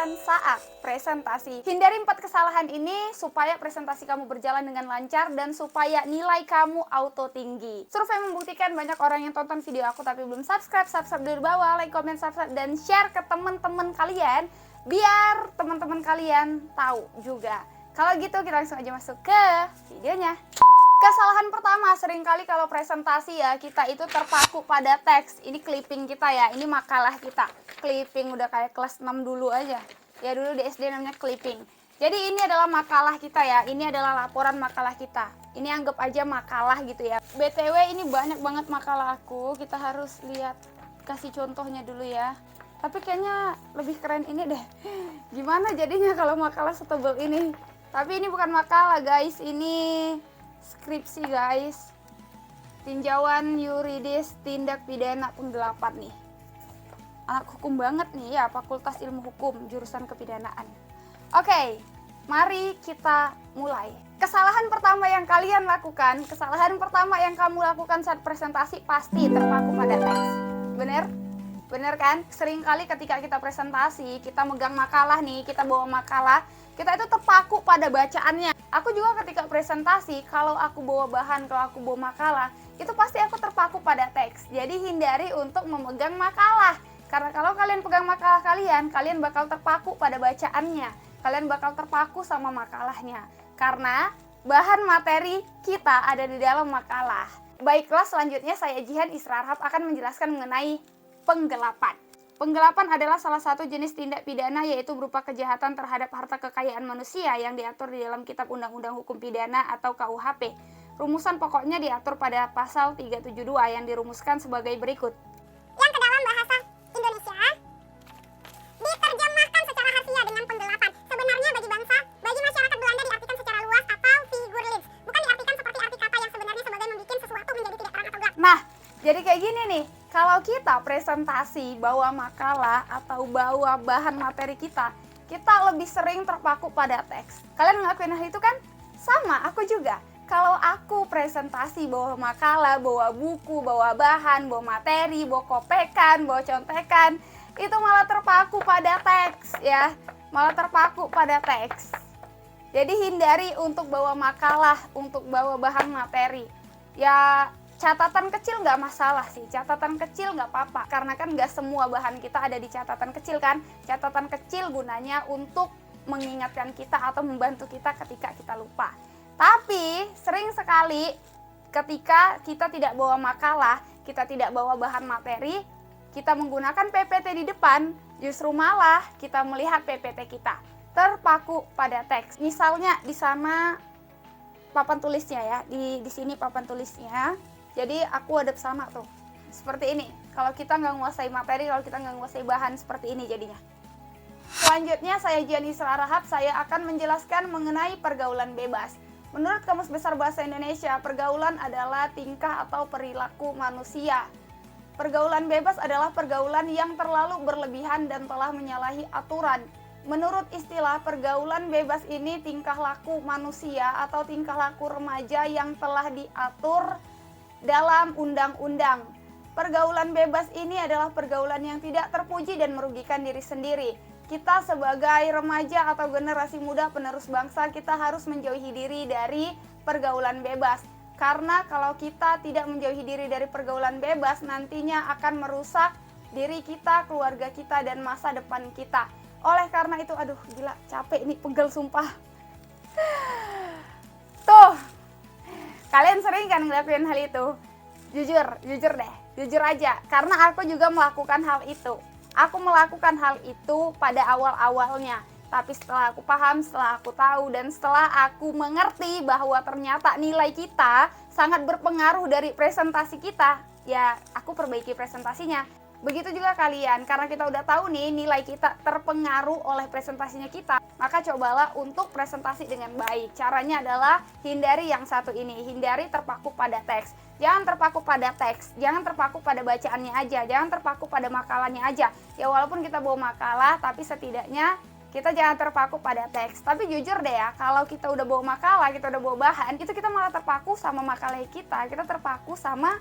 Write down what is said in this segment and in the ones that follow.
kesalahan saat presentasi. Hindari 4 kesalahan ini supaya presentasi kamu berjalan dengan lancar dan supaya nilai kamu auto tinggi. Survei membuktikan banyak orang yang tonton video aku tapi belum subscribe dari bawah, like, comment, subscribe, dan share ke teman-teman kalian biar teman-teman kalian tahu juga. Kalau gitu kita langsung aja masuk ke videonya. Kesalahan pertama, seringkali kalau presentasi ya, kita itu terpaku pada teks. Ini clipping kita ya, ini makalah kita. Clipping udah kayak kelas 6 dulu aja. Ya dulu di SD namanya clipping. Jadi ini adalah makalah kita ya, ini adalah laporan makalah kita. Ini anggap aja makalah gitu ya. BTW ini banyak banget makalah aku, kita harus lihat, kasih contohnya dulu ya. Tapi kayaknya lebih keren ini deh. Gimana jadinya kalau makalah setebal ini? Tapi ini bukan makalah guys, ini skripsi guys, tinjauan yuridis tindak pidana penggelapan nih. Anak hukum banget nih ya, Fakultas Ilmu Hukum jurusan kepidanaan. Oke, mari kita mulai. Kesalahan pertama yang kalian lakukan, kesalahan pertama yang kamu lakukan saat presentasi pasti terpaku pada teks. Bener? Bener kan? Seringkali ketika kita presentasi, kita megang makalah nih, kita bawa makalah, kita itu terpaku pada bacaannya. Aku juga ketika presentasi, kalau aku bawa bahan, kalau aku bawa makalah, itu pasti aku terpaku pada teks. Jadi hindari untuk memegang makalah. Karena kalau kalian pegang makalah kalian bakal terpaku pada bacaannya. Kalian bakal terpaku sama makalahnya. Karena bahan materi kita ada di dalam makalah. Baiklah, selanjutnya saya Jihan Isra Arhab akan menjelaskan mengenai penggelapan. Penggelapan adalah salah satu jenis tindak pidana, yaitu berupa kejahatan terhadap harta kekayaan manusia yang diatur di dalam Kitab Undang-Undang Hukum Pidana atau KUHP. Rumusan pokoknya diatur pada pasal 372 yang dirumuskan sebagai berikut. Yang ke dalam bahasa Indonesia diterjemahkan secara harfiah dengan penggelapan. Sebenarnya bagi bangsa, bagi masyarakat Belanda diartikan secara luas atau figurlings. Bukan diartikan seperti arti kata yang sebenarnya sebagai membuat sesuatu menjadi tidak terang atau gelap. Nah, jadi kayak gini nih. Kalau kita presentasi bawa makalah atau bawa bahan materi kita lebih sering terpaku pada teks. Kalian ngelakuin hal itu kan? Sama, aku juga. Kalau aku presentasi bawa makalah, bawa buku, bawa bahan, bawa materi, bawa kopekan, bawa contekan, itu malah terpaku pada teks ya. Malah terpaku pada teks. Jadi hindari untuk bawa makalah, untuk bawa bahan materi. Ya, catatan kecil nggak masalah sih, catatan kecil nggak apa-apa. Karena kan nggak semua bahan kita ada di catatan kecil kan. Catatan kecil gunanya untuk mengingatkan kita atau membantu kita ketika kita lupa. Tapi sering sekali ketika kita tidak bawa makalah, kita tidak bawa bahan materi, kita menggunakan PPT di depan, justru malah kita melihat PPT kita terpaku pada teks. Misalnya di sana papan tulisnya ya, di sini papan tulisnya. Jadi aku hadap sama tuh, seperti ini. Kalau kita nggak menguasai materi, kalau kita nggak menguasai bahan, seperti ini jadinya. Selanjutnya saya Jihan Isra Arhab, saya akan menjelaskan mengenai pergaulan bebas. Menurut Kamus Besar Bahasa Indonesia, pergaulan adalah tingkah atau perilaku manusia. Pergaulan bebas adalah pergaulan yang terlalu berlebihan dan telah menyalahi aturan. Menurut istilah pergaulan bebas ini tingkah laku manusia atau tingkah laku remaja yang telah diatur dalam undang-undang. Pergaulan bebas ini adalah pergaulan yang tidak terpuji dan merugikan diri sendiri. Kita sebagai remaja atau generasi muda penerus bangsa, kita harus menjauhi diri dari pergaulan bebas. Karena kalau kita tidak menjauhi diri dari pergaulan bebas, nantinya akan merusak diri kita, keluarga kita, dan masa depan kita. Oleh karena itu, aduh gila, capek nih, pegel sumpah. Tuh, kalian sering kan ngelakuin hal itu? Jujur deh, jujur aja. Karena aku juga melakukan hal itu. Aku melakukan hal itu pada awal-awalnya. Tapi setelah aku paham, setelah aku tahu, dan setelah aku mengerti bahwa ternyata nilai kita sangat berpengaruh dari presentasi kita, ya aku perbaiki presentasinya. Begitu juga kalian, karena kita udah tahu nih nilai kita terpengaruh oleh presentasinya kita, maka cobalah untuk presentasi dengan baik. Caranya adalah hindari yang satu ini, hindari terpaku pada teks. Jangan terpaku pada teks, jangan terpaku pada bacaannya aja, jangan terpaku pada makalahnya aja. Ya walaupun kita bawa makalah, tapi setidaknya kita jangan terpaku pada teks. Tapi jujur deh ya, kalau kita udah bawa makalah, kita udah bawa bahan, itu kita malah terpaku sama makalah kita terpaku sama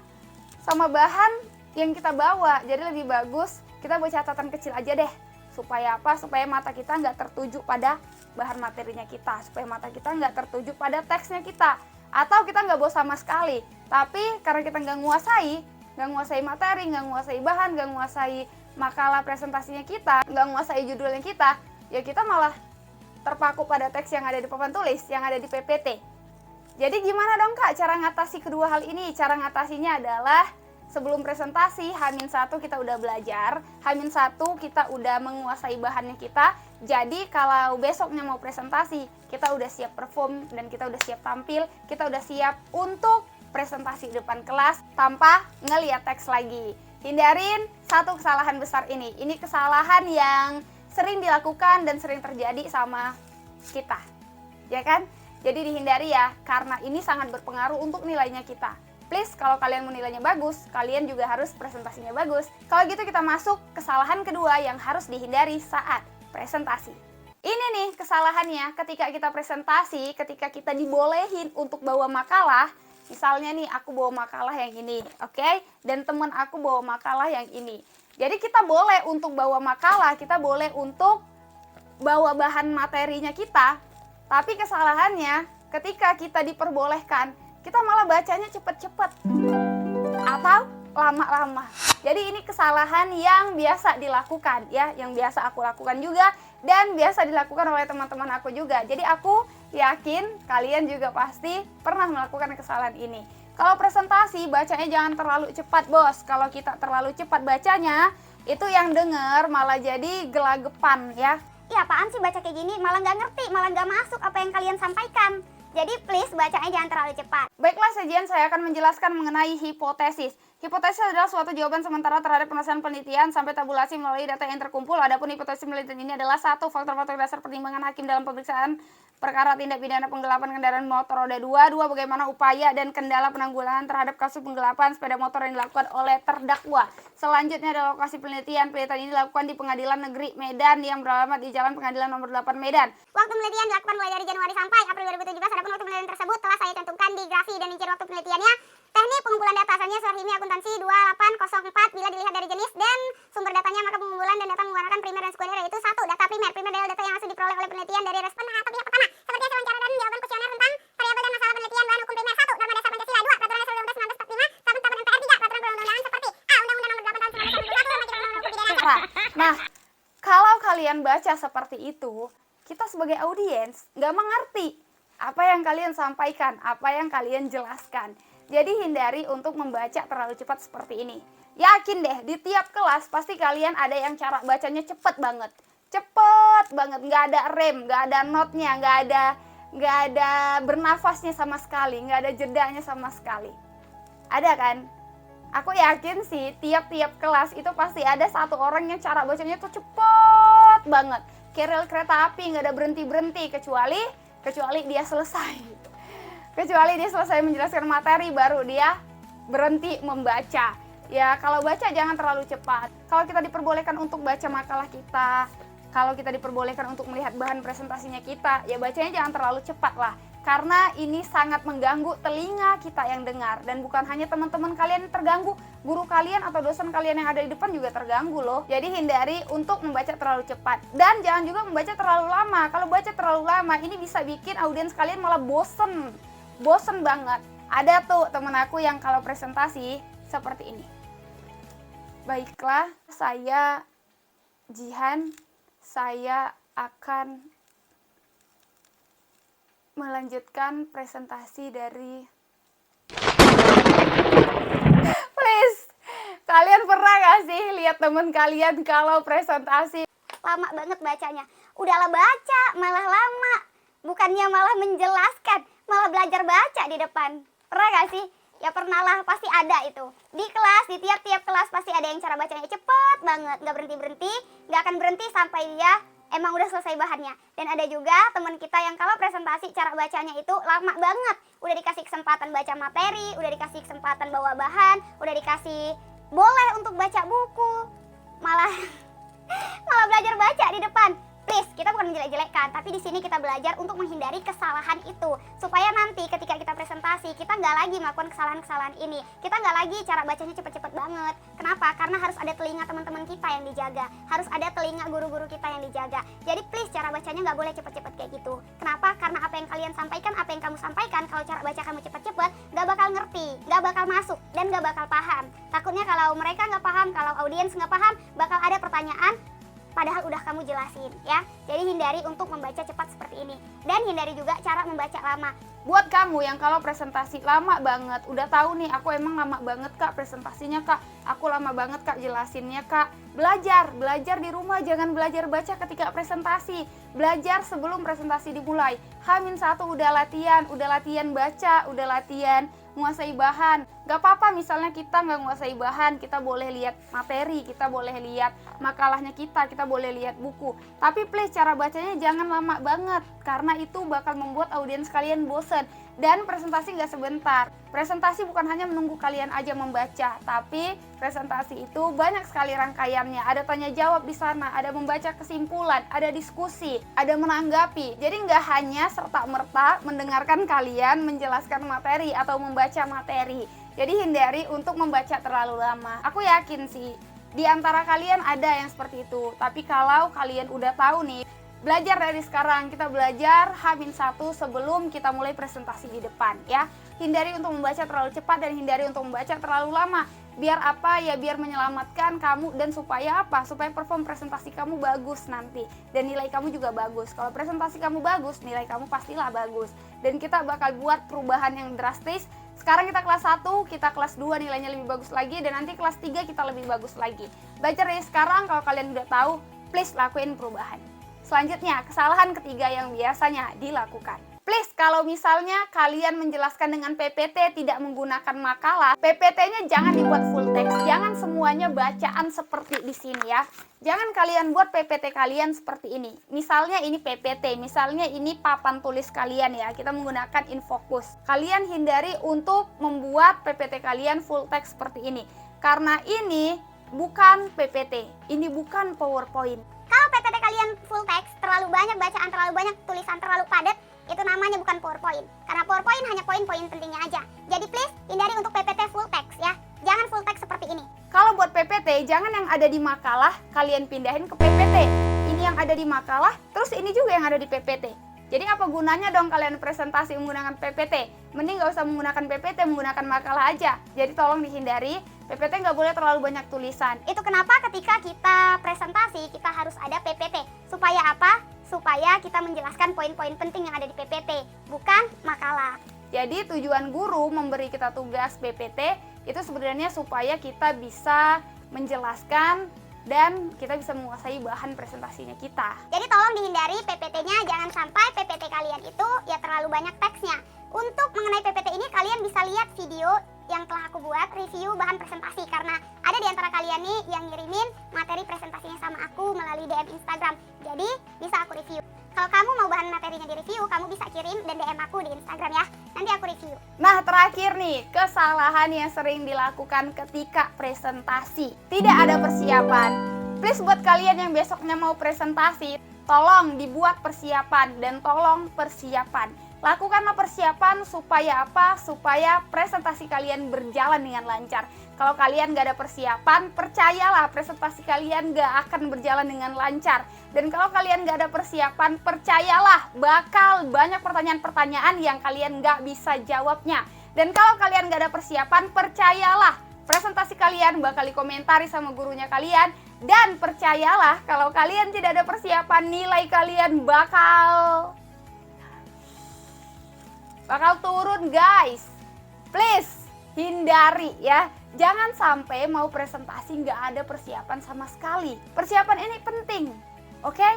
bahan yang kita bawa. Jadi lebih bagus kita buat catatan kecil aja deh. Supaya apa? Supaya mata kita nggak tertuju pada bahan materinya kita, supaya mata kita nggak tertuju pada teksnya kita, atau kita nggak bawa sama sekali. Tapi karena kita nggak nguasai materi, nggak nguasai bahan, nggak nguasai makalah presentasinya kita, nggak nguasai judulnya kita, ya kita malah terpaku pada teks yang ada di papan tulis, yang ada di PPT. Jadi gimana dong Kak cara ngatasi kedua hal ini? Cara ngatasinya adalah sebelum presentasi, H-1 kita udah belajar, H-1 kita udah menguasai bahannya kita. Jadi kalau besoknya mau presentasi, kita udah siap perform dan kita udah siap tampil, kita udah siap untuk presentasi di depan kelas tanpa ngeliat teks lagi. Hindarin satu kesalahan besar ini. Ini kesalahan yang sering dilakukan dan sering terjadi sama kita, ya kan? Jadi dihindari ya, karena ini sangat berpengaruh untuk nilainya kita. Please, kalau kalian mau nilainya bagus, kalian juga harus presentasinya bagus. Kalau gitu kita masuk kesalahan kedua yang harus dihindari saat presentasi. Ini nih kesalahannya ketika kita presentasi, ketika kita dibolehin untuk bawa makalah. Misalnya nih aku bawa makalah yang ini, oke? Dan temen aku bawa makalah yang ini. Jadi kita boleh untuk bawa makalah, kita boleh untuk bawa bahan materinya kita. Tapi kesalahannya ketika kita diperbolehkan, kita malah bacanya cepet-cepet atau lama-lama. Jadi ini kesalahan yang biasa dilakukan ya, yang biasa aku lakukan juga dan biasa dilakukan oleh teman-teman aku juga. Jadi aku yakin kalian juga pasti pernah melakukan kesalahan ini. Kalau presentasi bacanya jangan terlalu cepat, Bos. Kalau kita terlalu cepat bacanya, itu yang denger malah jadi gelagepan ya. Iya, apaan sih baca kayak gini, malah nggak ngerti, malah nggak masuk apa yang kalian sampaikan. Jadi please bacanya jangan terlalu cepat. Baiklah, sajian saya akan menjelaskan mengenai hipotesis. Hipotesis adalah suatu jawaban sementara terhadap penyelesaian penelitian sampai tabulasi melalui data yang terkumpul. Adapun hipotesis penelitian ini adalah satu faktor-faktor dasar pertimbangan hakim dalam pemeriksaan perkara tindak pidana penggelapan kendaraan motor roda 2. Dua, bagaimana upaya dan kendala penanggulangan terhadap kasus penggelapan sepeda motor yang dilakukan oleh terdakwa. Selanjutnya adalah lokasi penelitian. Penelitian ini dilakukan di Pengadilan Negeri Medan yang beralamat di Jalan Pengadilan Nomor 8 Medan. Waktu penelitian dilakukan mulai dari Januari sampai April 2017. Adapun waktu penelitian tersebut telah saya cantumkan di grafi dan rincian waktu penelitiannya. Teknik pengumpulan data asalnya Sorhimi akuntansi 2804. Bila dilihat dari jenis dan sumber datanya, maka pengumpulan dan data menggunakan primer dan sekunder, yaitu satu, data primer. Primer adalah data yang hasil diperoleh oleh penelitian dari respon atau pihak pertama, seperti hasil wawancara dan jawaban kuesioner tentang variabel dan masalah penelitian. Bahan hukum primer: 1. Norma dasar Pancasila. 2. Peraturan Dasar 1945. 1. Peraturan PR. 3. Peraturan perundang-undangan seperti A. Undang-Undang Nomor 8 Tahun 1991 tentang hukum pidana. Nah, kalau kalian baca seperti itu, kita sebagai audiens nggak mengerti apa yang kalian sampaikan, apa yang kalian jelaskan. Jadi hindari untuk membaca terlalu cepat seperti ini. Yakin deh, di tiap kelas pasti kalian ada yang cara bacanya cepet banget. Cepet banget, nggak ada rem, nggak ada notnya, nggak ada bernafasnya sama sekali, nggak ada jedanya sama sekali. Ada kan? Aku yakin sih tiap-tiap kelas itu pasti ada satu orang yang cara bacanya tuh cepet banget. Kayak rel kereta api, nggak ada berhenti-berhenti kecuali dia selesai. Kecuali dia selesai menjelaskan materi baru dia berhenti membaca. Ya kalau baca jangan terlalu cepat. Kalau kita diperbolehkan untuk baca makalah kita, kalau kita diperbolehkan untuk melihat bahan presentasinya kita, ya bacanya jangan terlalu cepat lah. Karena ini sangat mengganggu telinga kita yang dengar. Dan bukan hanya teman-teman kalian yang terganggu, guru kalian atau dosen kalian yang ada di depan juga terganggu loh. Jadi hindari untuk membaca terlalu cepat. Dan jangan juga membaca terlalu lama. Kalau baca terlalu lama, ini bisa bikin audiens kalian malah bosen banget. Ada tuh temen aku yang kalau presentasi seperti ini. Baiklah, saya Jihan, saya akan melanjutkan presentasi dari please, kalian pernah gak sih lihat temen kalian kalau presentasi Lama banget bacanya. Udahlah baca, malah lama. Bukannya malah menjelaskan, malah belajar baca di depan. Pernah gak sih? Ya pernah lah, pasti ada itu. Di kelas, di tiap-tiap kelas pasti ada yang cara bacanya cepet banget. Gak berhenti-berhenti, gak akan berhenti sampai dia emang udah selesai bahannya. Dan ada juga teman kita yang kalau presentasi cara bacanya itu lama banget. Udah dikasih kesempatan baca materi, udah dikasih kesempatan bawa bahan, udah dikasih boleh untuk baca buku. Malah belajar baca di depan. Please, kita bukan menjelek-jelekkan, tapi di sini kita belajar untuk menghindari kesalahan itu. Supaya nanti ketika kita presentasi, kita nggak lagi melakukan kesalahan-kesalahan ini. Kita nggak lagi cara bacanya cepet-cepet banget. Kenapa? Karena harus ada telinga teman-teman kita yang dijaga. Harus ada telinga guru-guru kita yang dijaga. Jadi please, cara bacanya nggak boleh cepet-cepet kayak gitu. Kenapa? Karena apa yang kalian sampaikan, apa yang kamu sampaikan, kalau cara baca kamu cepet-cepet, nggak bakal ngerti, nggak bakal masuk, dan nggak bakal paham. Takutnya kalau mereka nggak paham, kalau audiens nggak paham, bakal ada pertanyaan padahal udah kamu jelasin ya. Jadi hindari untuk membaca cepat seperti ini. Dan hindari juga cara membaca lama. Buat kamu yang kalau presentasi lama banget, udah tahu nih aku emang lama banget kak presentasinya kak, aku lama banget kak jelasinnya kak. Belajar di rumah, jangan belajar baca ketika presentasi. Belajar sebelum presentasi dimulai. H-1 udah latihan baca, udah latihan menguasai bahan. Gak apa-apa misalnya kita nggak menguasai bahan, kita boleh lihat materi, kita boleh lihat makalahnya kita boleh lihat buku. Tapi please cara bacanya jangan lama banget, karena itu bakal membuat audiens kalian bosen. Dan presentasi nggak sebentar. Presentasi bukan hanya menunggu kalian aja membaca, tapi presentasi itu banyak sekali rangkaiannya. Ada tanya jawab di sana, ada membaca kesimpulan, ada diskusi, ada menanggapi. Jadi nggak hanya serta-merta mendengarkan kalian menjelaskan materi atau membaca materi. Jadi hindari untuk membaca terlalu lama. Aku yakin sih, di antara kalian ada yang seperti itu. Tapi kalau kalian udah tahu nih, belajar dari sekarang, kita belajar H-1 sebelum kita mulai presentasi di depan ya. Hindari untuk membaca terlalu cepat dan hindari untuk membaca terlalu lama. Biar apa ya, biar menyelamatkan kamu dan supaya apa? Supaya perform presentasi kamu bagus nanti dan nilai kamu juga bagus. Kalau presentasi kamu bagus, nilai kamu pastilah bagus. Dan kita bakal buat perubahan yang drastis. Sekarang kita kelas 1, kita kelas 2 nilainya lebih bagus lagi, dan nanti kelas 3 kita lebih bagus lagi. Belajar dari sekarang, kalau kalian udah tahu, please lakuin perubahan. Selanjutnya, kesalahan ketiga yang biasanya dilakukan. Please, kalau misalnya kalian menjelaskan dengan PPT tidak menggunakan makalah, PPT-nya jangan dibuat full text. Jangan semuanya bacaan seperti di sini ya. Jangan kalian buat PPT kalian seperti ini. Misalnya ini PPT, misalnya ini papan tulis kalian ya. Kita menggunakan infocus. Kalian hindari untuk membuat PPT kalian full text seperti ini. Karena ini bukan PPT, ini bukan PowerPoint. Kalau PPT kalian full text, terlalu banyak bacaan, terlalu banyak tulisan, terlalu padat, itu namanya bukan PowerPoint. Karena PowerPoint hanya poin-poin pentingnya aja. Jadi please, hindari untuk PPT full text ya. Jangan full text seperti ini. Kalau buat PPT, jangan yang ada di makalah, kalian pindahin ke PPT. Ini yang ada di makalah, terus ini juga yang ada di PPT. Jadi apa gunanya dong kalian presentasi menggunakan PPT? Mending nggak usah menggunakan PPT, menggunakan makalah aja. Jadi tolong dihindari, PPT nggak boleh terlalu banyak tulisan. Itu kenapa ketika kita presentasi, kita harus ada PPT. Supaya apa? Supaya kita menjelaskan poin-poin penting yang ada di PPT, bukan makalah. Jadi tujuan guru memberi kita tugas PPT itu sebenarnya supaya kita bisa menjelaskan dan kita bisa menguasai bahan presentasinya kita. Jadi tolong dihindari PPT-nya, jangan sampai PPT kalian itu ya terlalu banyak teksnya. Untuk mengenai PPT ini kalian bisa lihat video yang telah aku buat review bahan presentasi, karena ada di antara kalian nih yang ngirimin materi presentasinya sama aku melalui DM Instagram. Jadi bisa aku review. Kalau kamu mau bahan materinya di review, kamu bisa kirim dan DM aku di Instagram ya. Nanti aku review. Nah, terakhir nih, kesalahan yang sering dilakukan ketika presentasi. Tidak ada persiapan. Please buat kalian yang besoknya mau presentasi, tolong dibuat persiapan dan tolong persiapan. Lakukanlah persiapan supaya apa? Supaya presentasi kalian berjalan dengan lancar. Kalau kalian gak ada persiapan, percayalah presentasi kalian gak akan berjalan dengan lancar. Dan kalau kalian gak ada persiapan, percayalah bakal banyak pertanyaan-pertanyaan yang kalian gak bisa jawabnya. Dan kalau kalian gak ada persiapan, percayalah presentasi kalian bakal dikomentari sama gurunya kalian. Dan percayalah kalau kalian tidak ada persiapan, nilai kalian bakal turun guys. Please hindari ya. Jangan sampai mau presentasi nggak ada persiapan sama sekali. Persiapan ini penting, oke?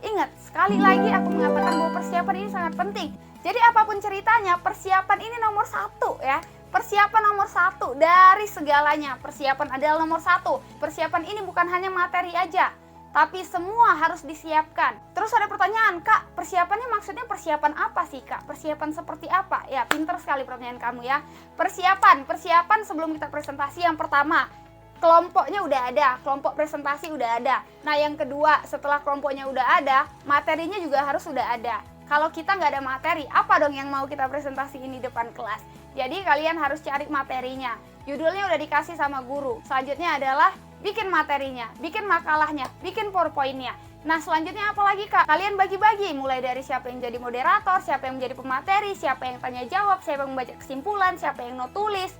Ingat, sekali lagi aku mengatakan bahwa persiapan ini sangat penting. Jadi apapun ceritanya, persiapan ini nomor 1 ya. Persiapan nomor 1 dari segalanya. Persiapan adalah nomor 1. Persiapan ini bukan hanya materi aja, tapi semua harus disiapkan. Terus ada pertanyaan, Kak, persiapannya maksudnya persiapan apa sih, Kak? Persiapan seperti apa? Ya, pinter sekali pertanyaan kamu ya. Persiapan sebelum kita presentasi yang pertama, kelompoknya udah ada, kelompok presentasi udah ada. Nah yang kedua, setelah kelompoknya udah ada, materinya juga harus udah ada. Kalau kita nggak ada materi, apa dong yang mau kita presentasiin di depan kelas? Jadi kalian harus cari materinya. Judulnya udah dikasih sama guru. Selanjutnya adalah bikin materinya, bikin makalahnya, bikin PowerPoint-nya. Nah selanjutnya apa lagi Kak? Kalian bagi-bagi, mulai dari siapa yang jadi moderator, siapa yang menjadi pemateri, siapa yang tanya jawab, siapa yang membaca kesimpulan, siapa yang not tulis.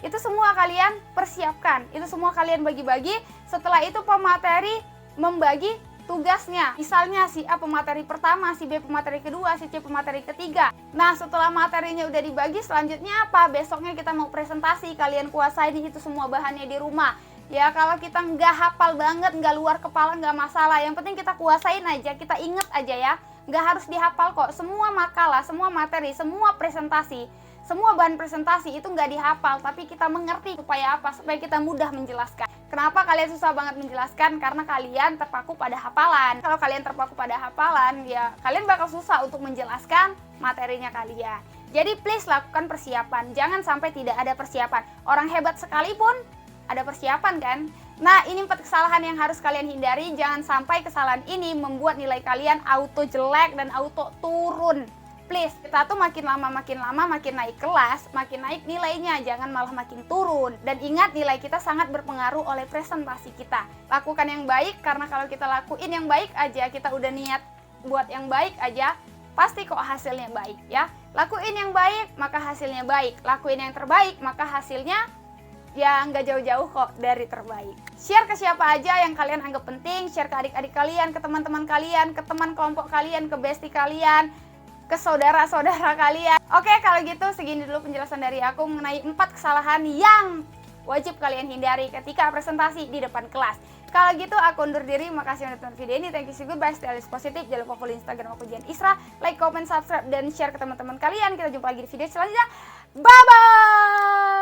Itu semua kalian persiapkan, itu semua kalian bagi-bagi. Setelah itu pemateri membagi tugasnya. Misalnya si A pemateri pertama, si B pemateri kedua, si C pemateri ketiga. Nah setelah materinya udah dibagi, selanjutnya apa? Besoknya kita mau presentasi, kalian kuasain itu semua bahannya di rumah. Ya kalau kita nggak hafal banget, nggak luar kepala nggak masalah. Yang penting kita kuasain aja, kita inget aja ya. Nggak harus dihafal kok, semua makalah, semua materi, semua presentasi. Semua bahan presentasi itu nggak dihafal, tapi kita mengerti supaya apa? Supaya kita mudah menjelaskan. Kenapa kalian susah banget menjelaskan? Karena kalian terpaku pada hafalan. Kalau kalian terpaku pada hafalan, ya kalian bakal susah untuk menjelaskan materinya kalian. Jadi please lakukan persiapan, jangan sampai tidak ada persiapan. Orang hebat sekalipun ada persiapan kan? Nah ini 4 kesalahan yang harus kalian hindari. Jangan sampai kesalahan ini membuat nilai kalian auto jelek dan auto turun. Please, kita tuh makin lama makin naik kelas, makin naik nilainya, jangan malah makin turun. Dan ingat, nilai kita sangat berpengaruh oleh presentasi kita. Lakukan yang baik, karena kalau kita lakuin yang baik aja, kita udah niat buat yang baik aja, pasti kok hasilnya baik ya. Lakuin yang baik, maka hasilnya baik. Lakuin yang terbaik, maka hasilnya ya nggak jauh-jauh kok dari terbaik. Share ke siapa aja yang kalian anggap penting, share ke adik-adik kalian, ke teman-teman kalian, ke teman kelompok kalian, ke bestie kalian, ke saudara-saudara kalian. Oke, kalau gitu segini dulu penjelasan dari aku mengenai 4 kesalahan yang wajib kalian hindari ketika presentasi di depan kelas. Kalau gitu aku undur diri, makasih udah tonton video ini. Thank you, see you, goodbye, stay always positif. Jangan lupa follow Instagram aku Jian Isra, like, comment, subscribe, dan share ke teman-teman kalian. Kita jumpa lagi di video selanjutnya. Bye bye.